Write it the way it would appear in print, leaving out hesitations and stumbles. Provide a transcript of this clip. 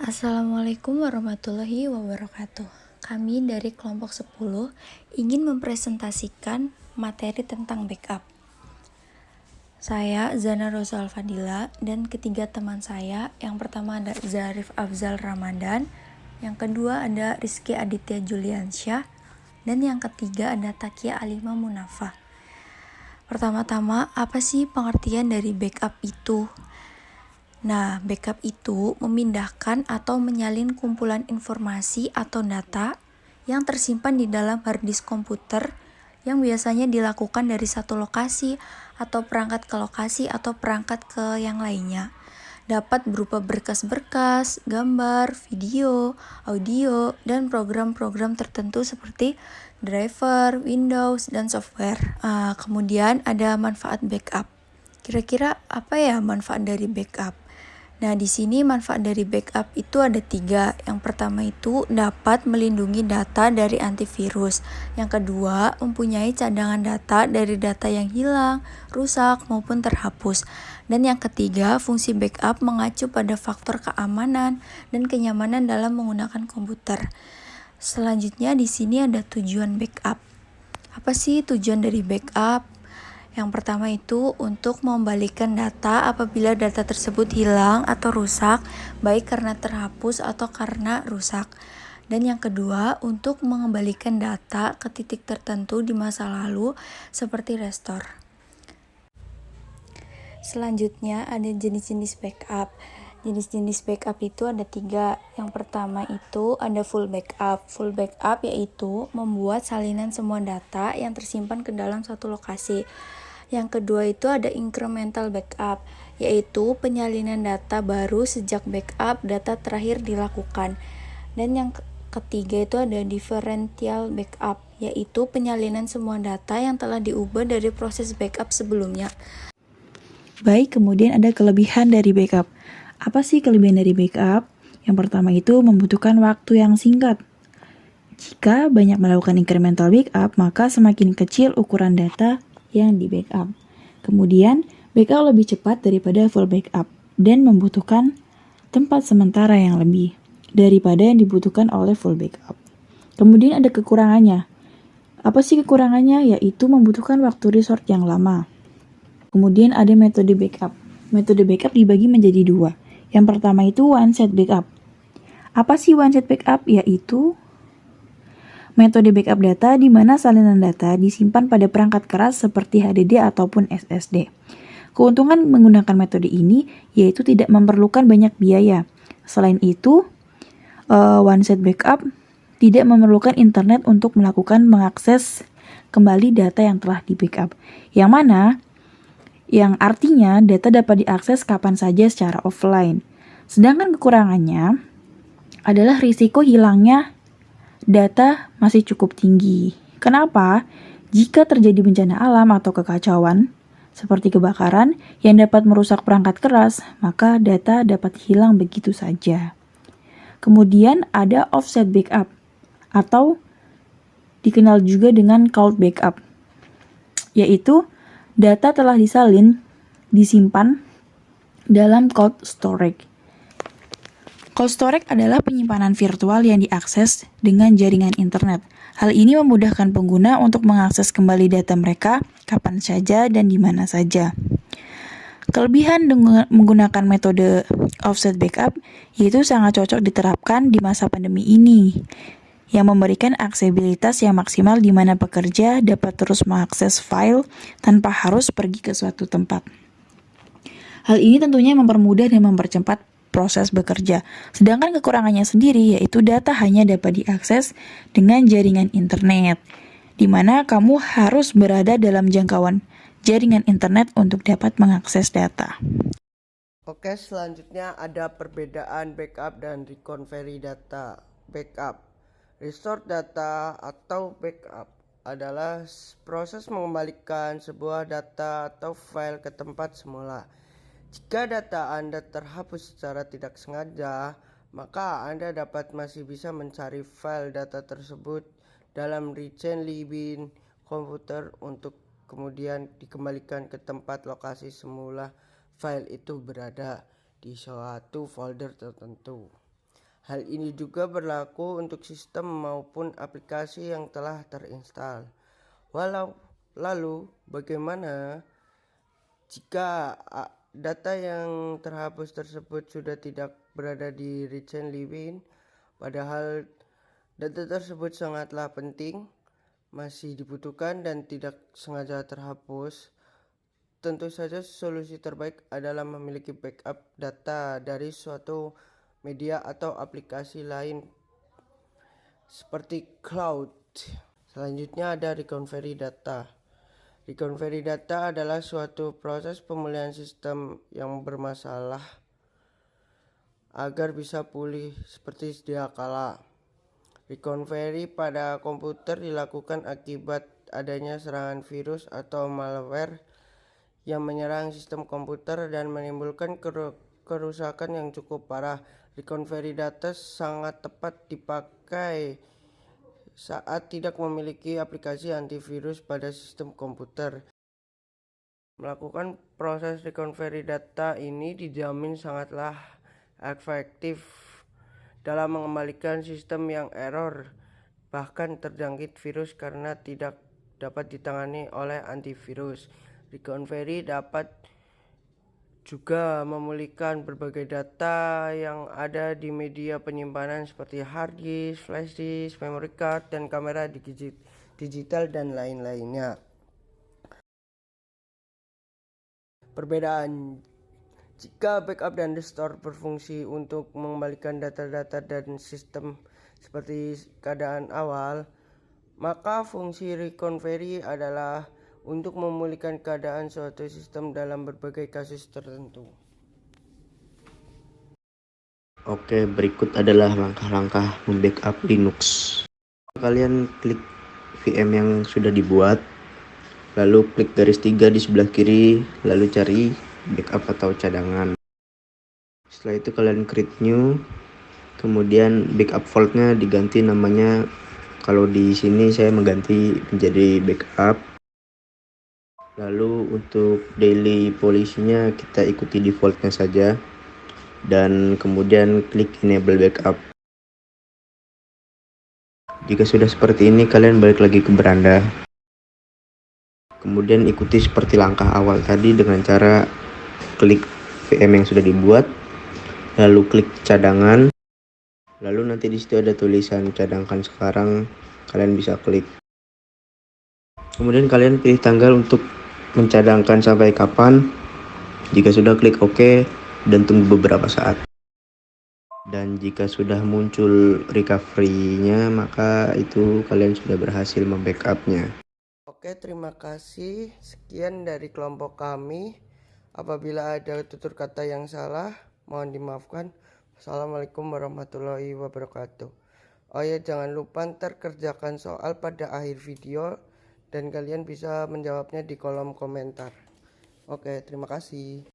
Assalamualaikum warahmatullahi wabarakatuh. Kami dari kelompok 10 ingin mempresentasikan materi tentang backup. Saya Zana Rosa Alfadila dan ketiga teman saya, yang pertama ada Zarif Afzal Ramadan, yang kedua ada Rizky Aditya Juliansyah, dan yang ketiga ada Takia Alima Munafa. Pertama-tama, apa sih pengertian dari backup itu? Nah, backup itu memindahkan atau menyalin kumpulan informasi atau data yang tersimpan di dalam hard disk komputer yang biasanya dilakukan dari satu lokasi atau perangkat ke lokasi atau perangkat ke yang lainnya. Dapat berupa berkas-berkas, gambar, video, audio, dan program-program tertentu seperti driver, Windows, dan software. Kemudian ada manfaat backup. Kira-kira apa ya manfaat dari backup? Nah, di sini manfaat dari backup itu ada 3. Yang pertama itu dapat melindungi data dari antivirus. Yang kedua, mempunyai cadangan data dari data yang hilang, rusak, maupun terhapus. Dan yang ketiga, fungsi backup mengacu pada faktor keamanan dan kenyamanan dalam menggunakan komputer. Selanjutnya di sini ada tujuan backup. Apa sih tujuan dari backup? Yang pertama itu untuk mengembalikan data apabila data tersebut hilang atau rusak, baik karena terhapus atau karena rusak. Dan yang kedua, untuk mengembalikan data ke titik tertentu di masa lalu seperti restore. Selanjutnya ada jenis-jenis backup. Jenis-jenis backup itu ada 3. Yang pertama itu ada full backup. Full backup yaitu membuat salinan semua data yang tersimpan ke dalam satu lokasi. Yang kedua itu ada incremental backup, yaitu penyalinan data baru sejak backup data terakhir dilakukan. Dan yang ketiga itu ada differential backup, yaitu penyalinan semua data yang telah diubah dari proses backup sebelumnya. Baik, kemudian ada kelebihan dari backup. Apa sih kelebihan dari backup? Yang pertama itu membutuhkan waktu yang singkat. Jika banyak melakukan incremental backup, maka semakin kecil ukuran data yang di backup. Kemudian, backup lebih cepat daripada full backup dan membutuhkan tempat sementara yang lebih daripada yang dibutuhkan oleh full backup. Kemudian ada kekurangannya. Apa sih kekurangannya? Yaitu membutuhkan waktu restore yang lama. Kemudian ada metode backup. Metode backup dibagi menjadi 2. Yang pertama itu one set backup. Apa sih one set backup? Yaitu metode backup data di mana salinan data disimpan pada perangkat keras seperti HDD ataupun SSD. Keuntungan menggunakan metode ini yaitu tidak memerlukan banyak biaya. Selain itu, one set backup tidak memerlukan internet untuk melakukan mengakses kembali data yang telah di backup. Yang artinya data dapat diakses kapan saja secara offline. Sedangkan kekurangannya adalah risiko hilangnya data masih cukup tinggi. Kenapa? Jika terjadi bencana alam atau kekacauan, seperti kebakaran yang dapat merusak perangkat keras, maka data dapat hilang begitu saja. Kemudian ada offset backup, atau dikenal juga dengan cold backup, yaitu data telah disimpan dalam cold storage. Cold storage adalah penyimpanan virtual yang diakses dengan jaringan internet. Hal ini memudahkan pengguna untuk mengakses kembali data mereka kapan saja dan di mana saja. Kelebihan dengan menggunakan metode offset backup yaitu sangat cocok diterapkan di masa pandemi ini, yang memberikan aksesibilitas yang maksimal di mana pekerja dapat terus mengakses file tanpa harus pergi ke suatu tempat. Hal ini tentunya mempermudah dan mempercepat proses bekerja. Sedangkan kekurangannya sendiri yaitu data hanya dapat diakses dengan jaringan internet, di mana kamu harus berada dalam jangkauan jaringan internet untuk dapat mengakses data. Oke, selanjutnya ada perbedaan backup dan recovery data. Backup, restore data atau backup adalah proses mengembalikan sebuah data atau file ke tempat semula. Jika data Anda terhapus secara tidak sengaja, maka Anda masih bisa mencari file data tersebut dalam recently bin komputer untuk kemudian dikembalikan ke tempat lokasi semula file itu berada di suatu folder tertentu. Hal ini juga berlaku untuk sistem maupun aplikasi yang telah terinstal. Lalu bagaimana jika data yang terhapus tersebut sudah tidak berada di recently win, padahal data tersebut sangatlah penting, masih dibutuhkan dan tidak sengaja terhapus? Tentu saja solusi terbaik adalah memiliki backup data dari suatu media atau aplikasi lain seperti cloud. Selanjutnya ada recovery data. Recovery data adalah suatu proses pemulihan sistem yang bermasalah agar bisa pulih seperti sedia kala. Recovery pada komputer dilakukan akibat adanya serangan virus atau malware yang menyerang sistem komputer dan menimbulkan kerusakan yang cukup parah. Recovery data sangat tepat dipakai saat tidak memiliki aplikasi antivirus pada sistem komputer. Melakukan proses recovery data ini dijamin sangatlah efektif dalam mengembalikan sistem yang error, bahkan terjangkit virus karena tidak dapat ditangani oleh antivirus. Recovery dapat juga memulihkan berbagai data yang ada di media penyimpanan seperti hard disk, flash disk, memory card, dan kamera digital dan lain-lainnya. Perbedaan: jika backup dan restore berfungsi untuk mengembalikan data-data dan sistem seperti keadaan awal, maka fungsi recovery adalah untuk memulihkan keadaan suatu sistem dalam berbagai kasus tertentu. Oke, berikut adalah langkah-langkah membackup Linux. Kalian klik VM yang sudah dibuat, lalu klik garis 3 di sebelah kiri, lalu cari backup atau cadangan. Setelah itu kalian create new, kemudian backup vault-nya diganti namanya. Kalau di sini saya mengganti menjadi backup. Lalu untuk daily policy-nya kita ikuti default-nya saja, dan kemudian klik enable backup. Jika sudah seperti ini, kalian balik lagi ke beranda. Kemudian ikuti seperti langkah awal tadi dengan cara klik VM yang sudah dibuat, lalu klik cadangan, lalu nanti di situ ada tulisan cadangkan sekarang, kalian bisa klik. Kemudian kalian pilih tanggal untuk mencadangkan sampai kapan. Jika sudah, klik OK dan tunggu beberapa saat. Dan jika sudah muncul recovery-nya, maka itu kalian sudah berhasil membackup-nya. Oke, terima kasih. Sekian dari kelompok kami. Apabila ada tutur kata yang salah, mohon dimaafkan. Assalamualaikum warahmatullahi wabarakatuh. Oh ya, jangan lupa ntar kerjakan soal pada akhir video dan kalian bisa menjawabnya di kolom komentar. Oke, terima kasih.